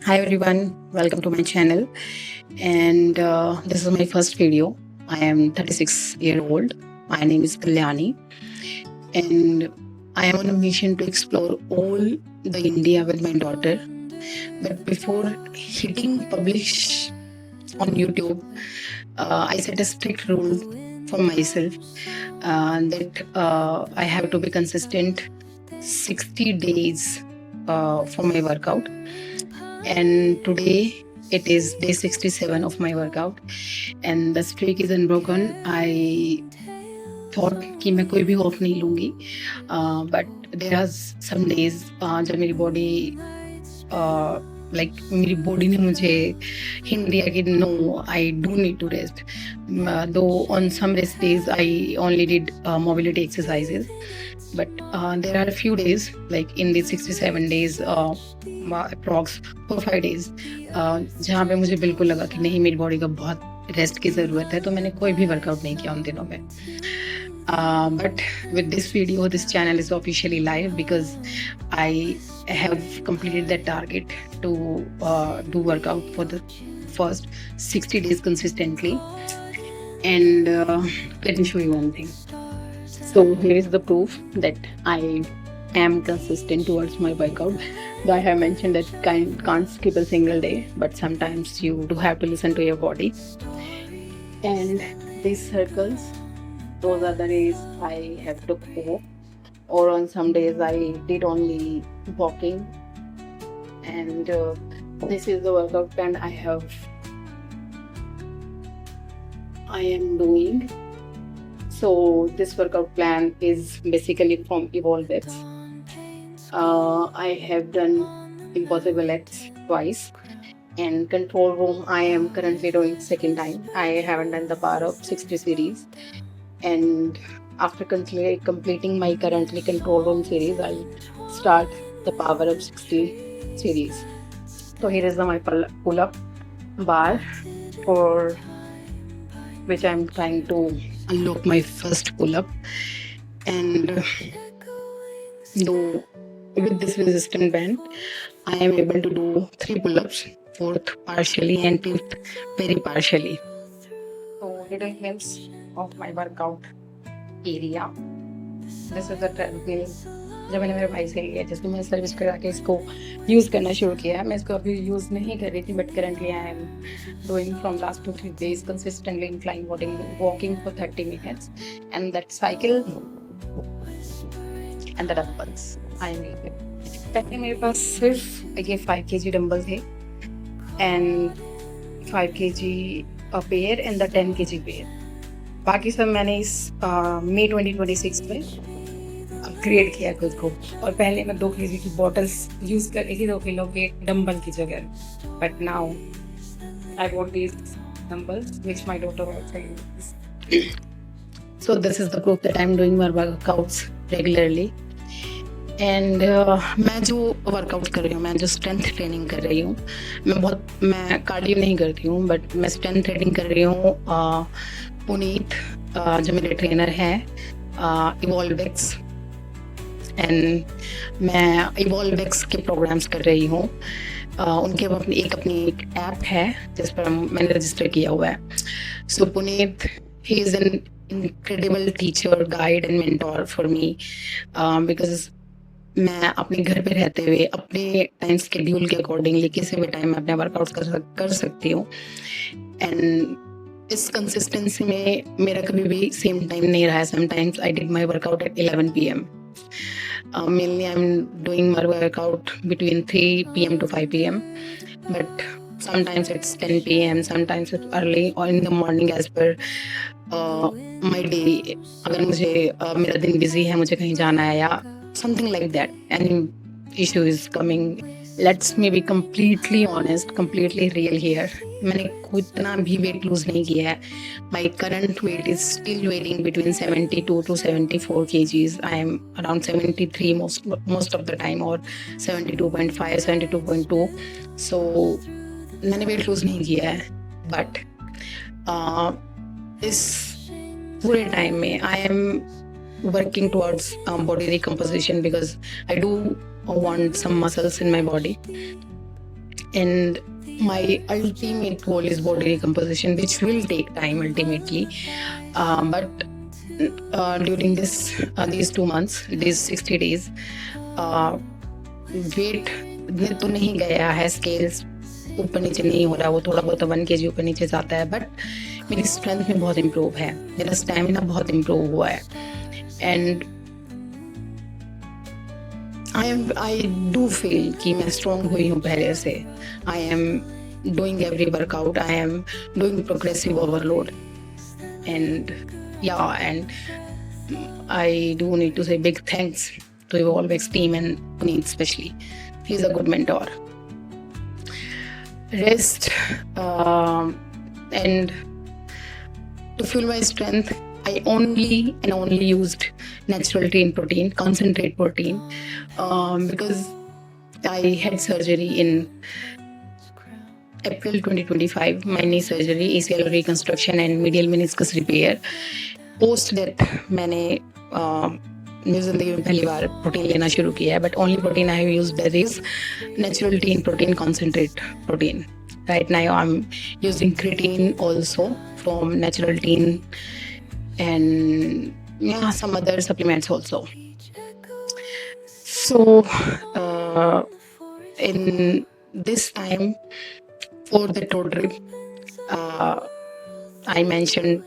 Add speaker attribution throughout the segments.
Speaker 1: Hi everyone, welcome to my channel. And this is my first video. I am 36-year old. My name is Kalyani, and I am on a mission to explore all the India with my daughter. But before hitting publish on YouTube, I set a strict rule for myself that I have to be consistent 60 days for my workout. And today it is day 67 of my workout and the streak is unbroken. I thought कि मैं कोई भी off नहीं लूंगी, but there are some days जब मेरी body मेरी body ने मुझे हिंट दिया कि no, I do need to rest. Though on some rest days I only did mobility exercises, but there are a few days, like in these 67 days, approx 4-5 days, जहाँ पे मुझे बिल्कुल लगा कि नहीं, मेरी बॉडी का बहुत रेस्ट की ज़रूरत है, तो मैंने कोई भी वर्कआउट नहीं किया उन दिनों में. But with this video, this channel is officially live because I have completed that target to do workout for the first 60 days consistently. And let me show you one thing. So here is the proof that I am consistent towards my workout. Though I have mentioned that can't skip a single day, but sometimes you do have to listen to your body. And these circles, those are the days I have to go, or on some days I did only walking. And this is the workout plan I am doing. So this workout plan is basically from EvolveX. I have done Impossible X twice, and Control Room I am currently doing second time. I haven't done the Power Up 60 series, and after completing my currently Control Room series, I'll start the Power Up 60 series. So here is my pull-up bar, for which I'm trying to unlock my first pull-up. And though with this resistant band, I am able to do 3 pull-ups, 4th partially and 5th very partially. So little glimpse of my workout area. This is the treadmill. जब मैंने मेरे भाई से लिया, जिसको मैं service करा के इसको यूज़ करना शुरू किया. मैं इसको अभी यूज़ नहीं कर रही थी, but currently I am doing from last 2-3 days consistently incline walking for 30 minutes, and that cycle and the dumbbells I am using. पहले मेरे पास सिर्फ ये 5 kg डम्बल थे and 5 kg a pair and the 10 kg pair. बाकी सब मैंने इस मई 2026 में अपग्रेड किया खुद को. और पहले मैं 2 kg की बॉटल्स यूज़ कर रही थी 2 किलो के डम्बल की जगह, but now I bought these dumbbells which my daughter also uses. So this is the proof that I'm doing my workouts regularly. And मैं जो वर्कआउट कर रही हूँ, मैं जो स्ट्रेंथ ट्रेनिंग कर रही हूँ, मैं कार्डियो नहीं करती हूँ, बट मैं स्ट्रेंथ ट्रेनिंग कर रही हूँ. पुनीत जो मेरे ट्रेनर हैं, इवॉल्वेक्स, एंड मैं इवॉल्वेक्स के प्रोग्राम्स कर रही हूँ. उनके अपनी एक ऐप है जिस पर मैंने रजिस्टर किया हुआ है. So Puneet, he is an incredible teacher, guide and mentor for me, because मैं अपने घर पे रहते हुए अपने टाइम स्केड्यूल के अकॉर्डिंगली किसी भी टाइम में अपने वर्कआउट कर सकती हूँ. एंड इस कंसिस्टेंसी में मेरा कभी भी सेम टाइम नहीं रहा है. Sometimes I did my workout eight 11 PM. Mainly I'm doing my workout between 3 PM to 5 PM, but sometimes it's 10 PM, sometimes it's early or in the morning as per my day. अगर मुझे मेरा दिन busy है, मुझे कहीं जाना है या something like that, any issue is coming, let's me be completely honest, completely real here. मैंने खुद इतना भी वेट लूज नहीं किया है. My current weight is still varying between 72 to 74 kgs. I am around 73 most of the time, or 72.5, 72.2. So मैंने weight lose नहीं किया है, बट इस पूरे टाइम में I am working towards body recomposition because I do want some muscles in my body. and my ultimate goal is body recomposition, which will take time ultimately. But during these 2 months, these 60 days, wait तो नहीं गया है, scales ऊपर नीचे नहीं हो रहा, वो थोड़ा बहुत 1 kg ऊपर नीचे जाता है, बट मेरी स्ट्रेंथ में बहुत इम्प्रूव है, मेरा स्टेमिना बहुत इम्प्रूव हुआ है, एंड आई डू फील कि मैं स्ट्रॉन्ग हुई हूँ पहले से. I am doing every workout, I am doing progressive overload, and I do need to say big thanks to Evolvex team and Puneet especially. He's a good mentor. Rest and to fuel my strength, I only used natural lean protein, concentrate protein, because I had surgery in April 2025, my knee surgery, ACL reconstruction and medial meniscus repair. Post death मैंने मेरी ज़िंदगी में पहली बार protein लेना शुरू किया है, but only protein I have used that is natural tin protein, concentrate protein. Right now I'm using creatine also from natural teen, and some other supplements also. So in this time for the tour trip, I mentioned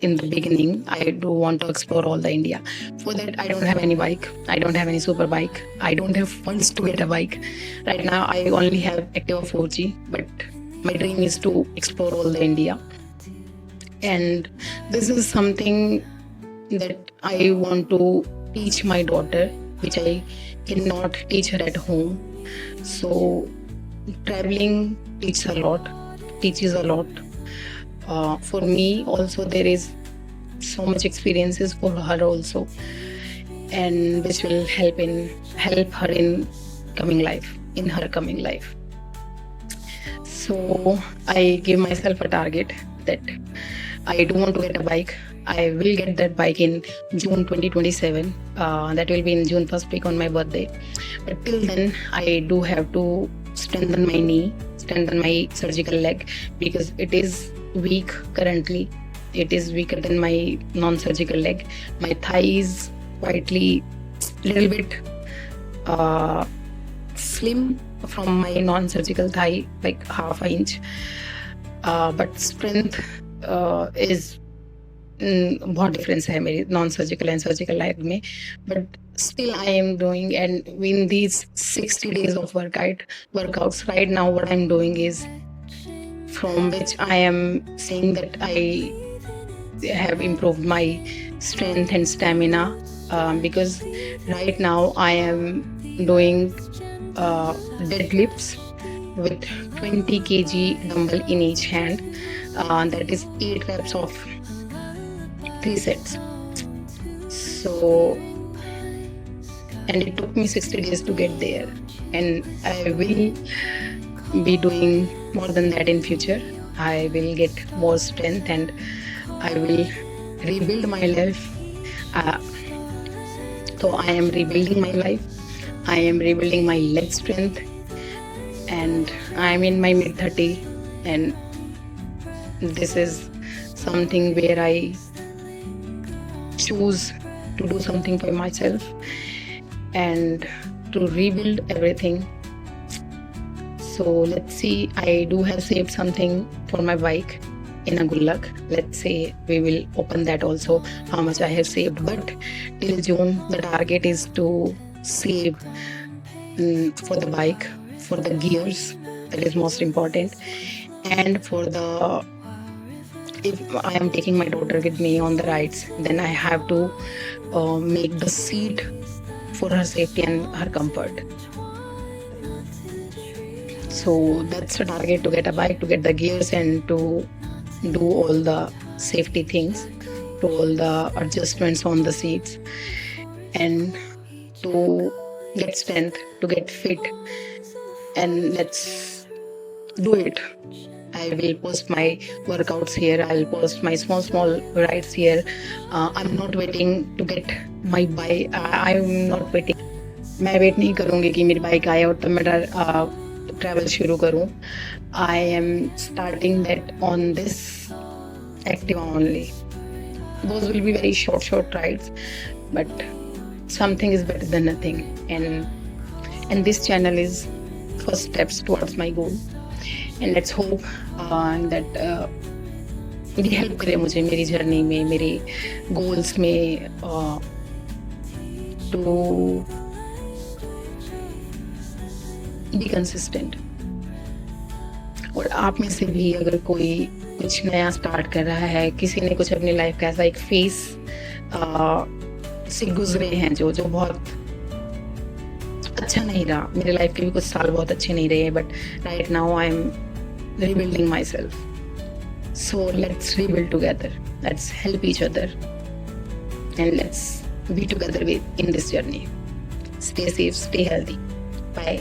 Speaker 1: in the beginning, I do want to explore all the India. For that, I don't have any bike. I don't have any super bike. I don't have funds to get a bike. Right now, I only have Activa 4G, but my dream is to explore all the India. And this is something that I want to teach my daughter, which I cannot teach her at home. So traveling teaches a lot. For me also, there is so much experiences for her also, and which will help her in her coming life. So I give myself a target that I do want to get a bike. I will get that bike in June 2027. That will be in June first week on my birthday. But till then, I do have to strengthen my knee, strengthen my surgical leg, because it is weak currently. It is weaker than my non-surgical leg. My thigh is quietly little bit slim from my non-surgical thigh, like half an inch. But strength is बहुत difference है मेरी non surgical and surgical life में, but still I am doing, and in these 60 days of workouts right now, what I'm doing is, from which I am saying that I have improved my strength and stamina, because right now I am doing deadlifts with 20 kg dumbbell in each hand. That is 8 reps of 3 sets. So, and it took me 60 days to get there, and I will be doing more than that in future. I will get more strength, and I will rebuild my life. So I am rebuilding my life. I am rebuilding my leg strength, and I am in my mid-30, and this is something where I choose to do something for myself and to rebuild everything. So let's see, I do have saved something for my bike in a gullak. Let's say we will open that also, how much I have saved. But till June, the target is to save for the bike, for the gears, that is most important, and for the, if I am taking my daughter with me on the rides, then I have to make the seat for her safety and her comfort. So that's the target, to get a bike, to get the gears, and to do all the safety things, to all the adjustments on the seats, and to get strength, to get fit, and let's do it. I will post my workouts here. I will post my small rides here. I'm not waiting to get my bike. I'm not waiting. मैं wait नहीं करूँगी कि मेरी bike आए और तब मेरा travel शुरू करूँ, I am starting that on this Activa only. Those will be very short rides, but something is better than nothing. And this channel is first steps towards my goal. And let's hope that मेरी help करे मुझे मेरी journey में, मेरे goals में, to be consistent. और आप में से भी अगर कोई कुछ नया स्टार्ट कर रहा है, किसी ने कुछ अपनी लाइफ का ऐसा एक फेस से गुजरे हैं जो बहुत अच्छा नहीं रहा. मेरे लाइफ के भी कुछ साल बहुत अच्छे नहीं रहे, but right now I am rebuilding myself. So let's rebuild together. Let's help each other. And let's be together in this journey. Stay safe, stay healthy. Bye.